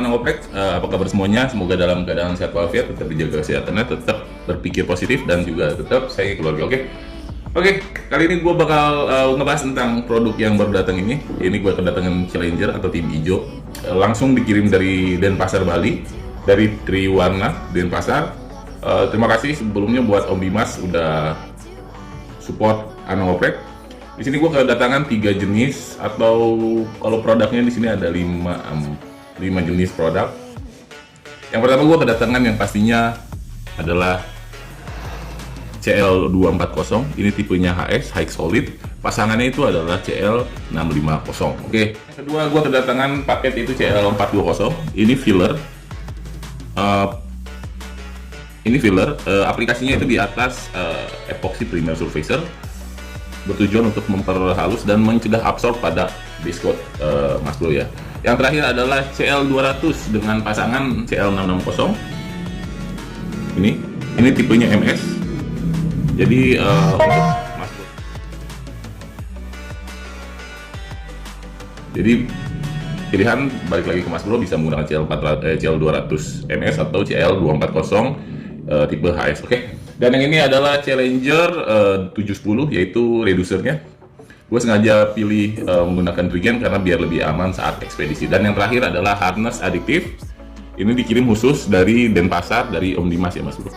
anak oprek, apa kabar semuanya? Semoga dalam keadaan sehat walafiat, tetap dijaga kesehatannya, tetap berpikir positif dan juga tetap sayang keluarga. Oke, kali ini gue bakal ngebahas tentang produk yang baru datang ini. Ini gue kedatangan Challenger atau tim hijau, langsung dikirim dari Denpasar Bali, dari Triwarna Denpasar. Terima kasih sebelumnya buat Om Dimas udah support anak oprek. Di sini gue kedatangan 3 jenis, atau kalau produknya di sini ada 5 jenis produk. Yang pertama gue kedatangan yang pastinya adalah CL240. Ini tipenya HS, High Solid. Pasangannya itu adalah CL650. Oke. Yang kedua gue kedatangan paket itu CL420. Ini filler. Aplikasinya itu di atas epoxy primer surfacer, bertujuan untuk memperhalus dan mencegah absorb pada base coat Mas Bro ya. Yang terakhir adalah CL200 dengan pasangan CL660. Ini tipenya MS. Jadi untuk Mas Bro. Jadi pilihan balik lagi ke Mas Bro, bisa menggunakan CL200 MS atau CL240 tipe HS. Oke. Dan yang ini adalah Challenger 710, yaitu reducernya. Gue sengaja pilih menggunakan Trigen karena biar lebih aman saat ekspedisi. Dan yang terakhir adalah harness adiktif. Ini dikirim khusus dari Denpasar, dari Om Dimas ya Mas Bro.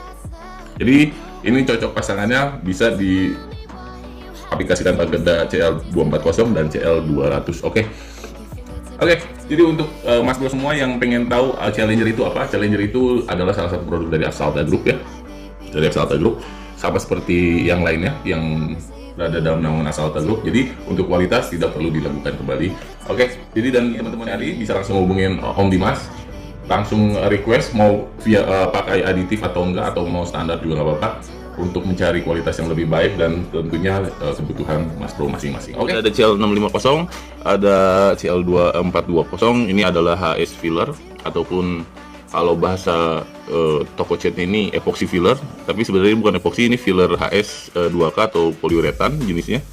Jadi ini cocok pasangannya, bisa diaplikasikan pada CL240 dan CL200. Oke, jadi untuk Mas Bro semua yang pengen tahu Challenger itu apa, Challenger itu adalah salah satu produk dari Axalta Group ya. Dari Axalta Group, sama seperti yang lainnya yang berada dalam naungan Axalta Group. Jadi untuk kualitas tidak perlu diragukan kembali. Oke, jadi dan teman-teman hari bisa langsung hubungin Om Dimas, langsung request mau via pakai aditif atau enggak, atau mau standar juga nggak apa-apa, untuk mencari kualitas yang lebih baik dan tentunya kebutuhan Mas Bro masing-masing. Oke, ada CL650, ada CL2420. Ini adalah HS filler, ataupun kalau bahasa toko catnya ini epoxy filler, tapi sebenarnya bukan epoxy, ini filler HS 2K atau poliuretan jenisnya.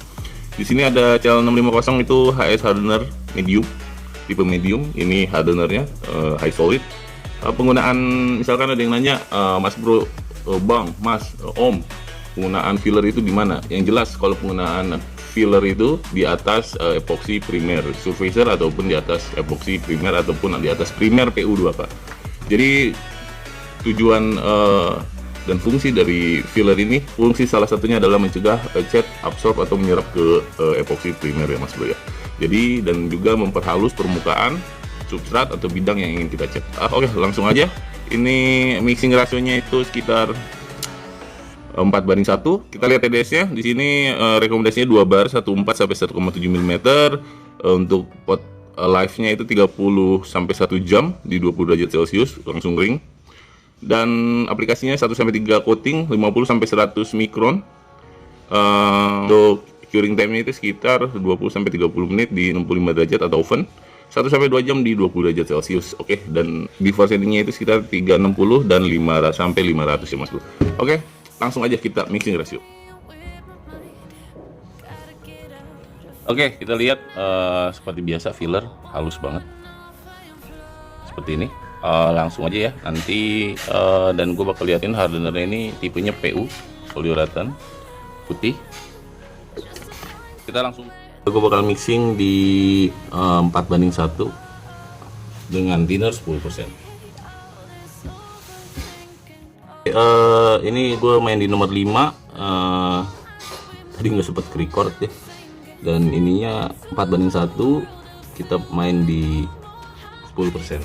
Di sini ada CL650 itu HS hardener medium, tipe medium. Ini hardenernya high solid. Penggunaan, misalkan ada yang nanya, Mas Bro, Bang, Mas, Om, penggunaan filler itu di mana? Yang jelas kalau penggunaan filler itu di atas epoxy primer surfacer, ataupun di atas epoxy primer, ataupun di atas primer PU2K. Jadi tujuan dan fungsi dari filler ini, fungsi salah satunya adalah mencegah cat absorb atau menyerap ke epoxy primer ya Mas Bro ya. Jadi dan juga memperhalus permukaan substrat atau bidang yang ingin kita cat. Oke, langsung aja. Ini mixing rasionya itu sekitar 4:1. Kita lihat TDS-nya. Di sini rekomendasinya 2 bar 1,4 sampai 1,7 mm. Untuk pot live-nya itu 30 sampai 1 jam di 20 derajat Celcius, langsung ring. Dan aplikasinya 1 sampai 3 coating 50 sampai 100 mikron. Untuk curing time-nya itu sekitar 20 sampai 30 menit di 65 derajat atau oven. 1 sampai 2 jam di 20 derajat Celcius. Oke, dan before setting-nya itu sekitar 360 dan 500 sampai 500 ya Mas Bro. Oke, langsung aja kita mixing ratio. Oke, kita lihat seperti biasa filler halus banget seperti ini. Langsung aja ya nanti, dan gue bakal liatin hardenernya ini tipenya PU poliuretan putih. Kita langsung, gue bakal mixing di 4:1 dengan thinner 10%. Ini gue main di nomor 5. Tadi nggak sempat record ya. Dan ininya 4:1, kita main di 10%.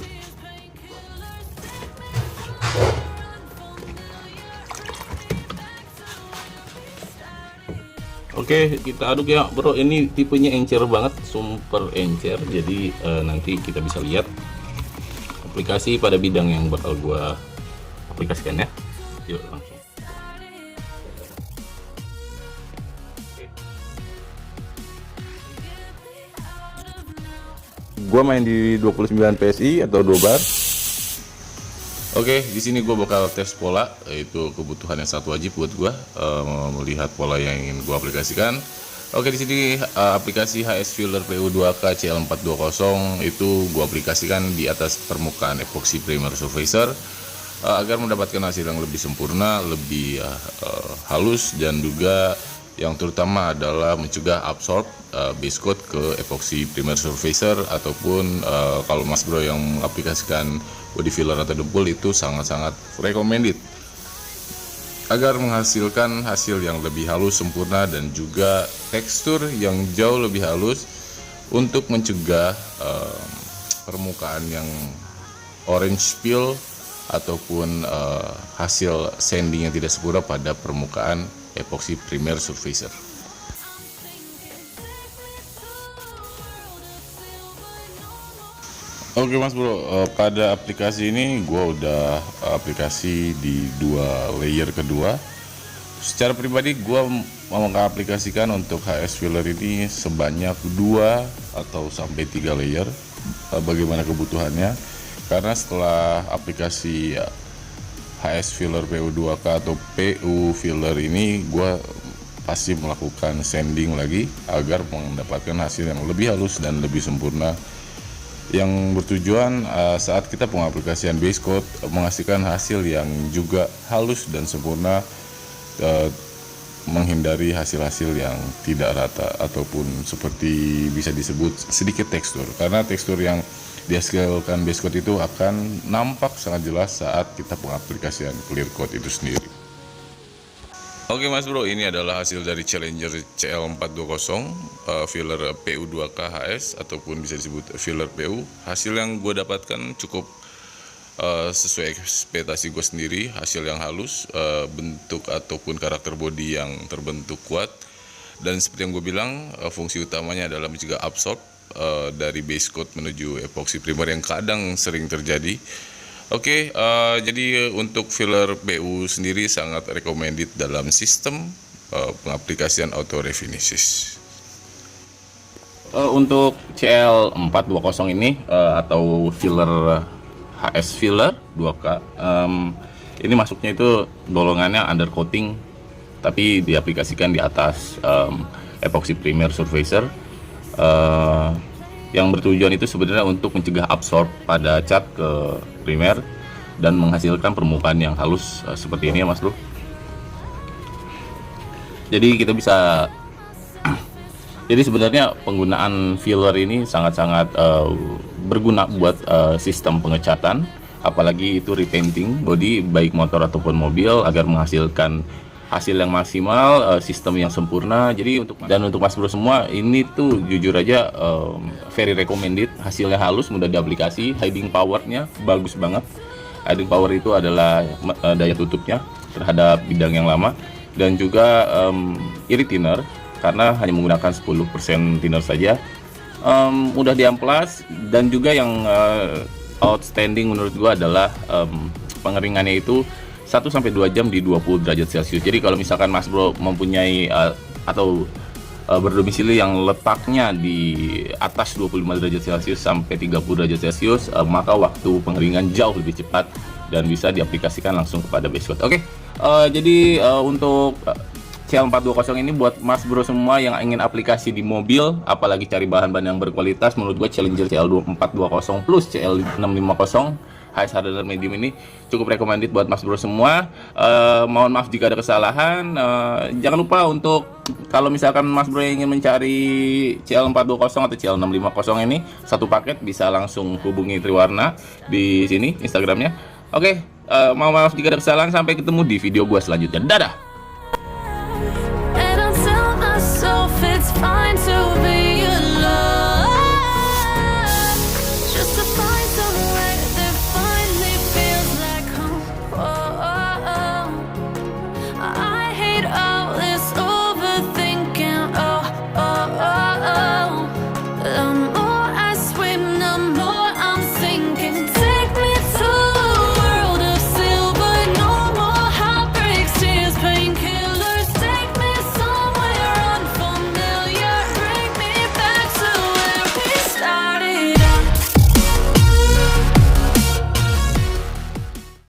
Oke, kita aduk ya Bro. Ini tipenya encer banget, super encer. Jadi nanti kita bisa lihat aplikasi pada bidang yang bakal gua aplikasikan ya. Yuk langsung. Gua main di 29 PSI atau 2 bar. Oke, di sini gue bakal tes pola, yaitu kebutuhan yang sangat wajib buat gue, melihat pola yang ingin gue aplikasikan. Oke, di sini aplikasi HS Filler PU2K CL420 itu gua aplikasikan di atas permukaan epoxy primer surfacer agar mendapatkan hasil yang lebih sempurna, lebih halus, dan juga yang terutama adalah mencegah absorb base coat ke epoxy primer surfacer, ataupun kalau Mas Bro yang mengaplikasikan body filler atau dempul itu sangat-sangat recommended agar menghasilkan hasil yang lebih halus, sempurna, dan juga tekstur yang jauh lebih halus untuk mencegah permukaan yang orange peel ataupun hasil sanding yang tidak sempurna pada permukaan epoxy primer surfacer. Oke Mas Bro, pada aplikasi ini gue udah aplikasi di 2 layer kedua. Secara pribadi gue mau mengaplikasikan untuk HS filler ini sebanyak 2 atau sampai 3 layer, bagaimana kebutuhannya. Karena setelah aplikasi HS filler PU2K atau PU filler ini, gue pasti melakukan sanding lagi agar mendapatkan hasil yang lebih halus dan lebih sempurna, yang bertujuan saat kita pengaplikasian base coat menghasilkan hasil yang juga halus dan sempurna, menghindari hasil-hasil yang tidak rata ataupun seperti bisa disebut sedikit tekstur, karena tekstur yang dihasilkan base coat itu akan nampak sangat jelas saat kita pengaplikasian clear coat itu sendiri. Oke Mas Bro, ini adalah hasil dari Challenger CL420 filler PU2K HS ataupun bisa disebut filler PU. Hasil yang gue dapatkan cukup sesuai ekspektasi gue sendiri. Hasil yang halus, bentuk ataupun karakter body yang terbentuk kuat, dan seperti yang gue bilang, fungsi utamanya adalah mencegah absorb dari base coat menuju epoxy primer yang kadang sering terjadi. Oke, jadi untuk filler PU sendiri sangat recommended dalam sistem pengaplikasian auto refinishes. Untuk CL420 ini atau filler HS filler 2K, ini masuknya itu golongannya undercoating, tapi diaplikasikan di atas epoxy primer surfacer, yang bertujuan itu sebenarnya untuk mencegah absorb pada cat ke primer dan menghasilkan permukaan yang halus seperti ini ya Mas Bro. Jadi kita bisa jadi sebenarnya penggunaan filler ini sangat-sangat berguna buat sistem pengecatan, apalagi itu repainting body baik motor ataupun mobil, agar menghasilkan hasil yang maksimal, sistem yang sempurna. Jadi untuk Mas Bro semua, ini tuh jujur aja very recommended. Hasilnya halus, mudah diaplikasi, hiding powernya bagus banget. Hiding power itu adalah daya tutupnya terhadap bidang yang lama, dan juga irit thinner karena hanya menggunakan 10% thinner saja. Mudah diamplas, dan juga yang outstanding menurut gua adalah pengeringannya itu 1-2 jam di 20 derajat Celcius. Jadi kalau misalkan Mas Bro mempunyai atau berdomisili yang letaknya di atas 25 derajat Celcius sampai 30 derajat Celcius, maka waktu pengeringan jauh lebih cepat dan bisa diaplikasikan langsung kepada base coat. Oke, jadi untuk CL420 ini buat Mas Bro semua yang ingin aplikasi di mobil, apalagi cari bahan-bahan yang berkualitas, menurut gue Challenger CL420 plus CL650 HS harder medium ini cukup recommended buat Mas Bro semua. Mohon maaf jika ada kesalahan. Jangan lupa untuk kalau misalkan Mas Bro ingin mencari CL420 atau CL650 ini satu paket, bisa langsung hubungi Triwarna di sini Instagramnya. Oke, mohon maaf jika ada kesalahan. Sampai ketemu di video gua selanjutnya. Dadah.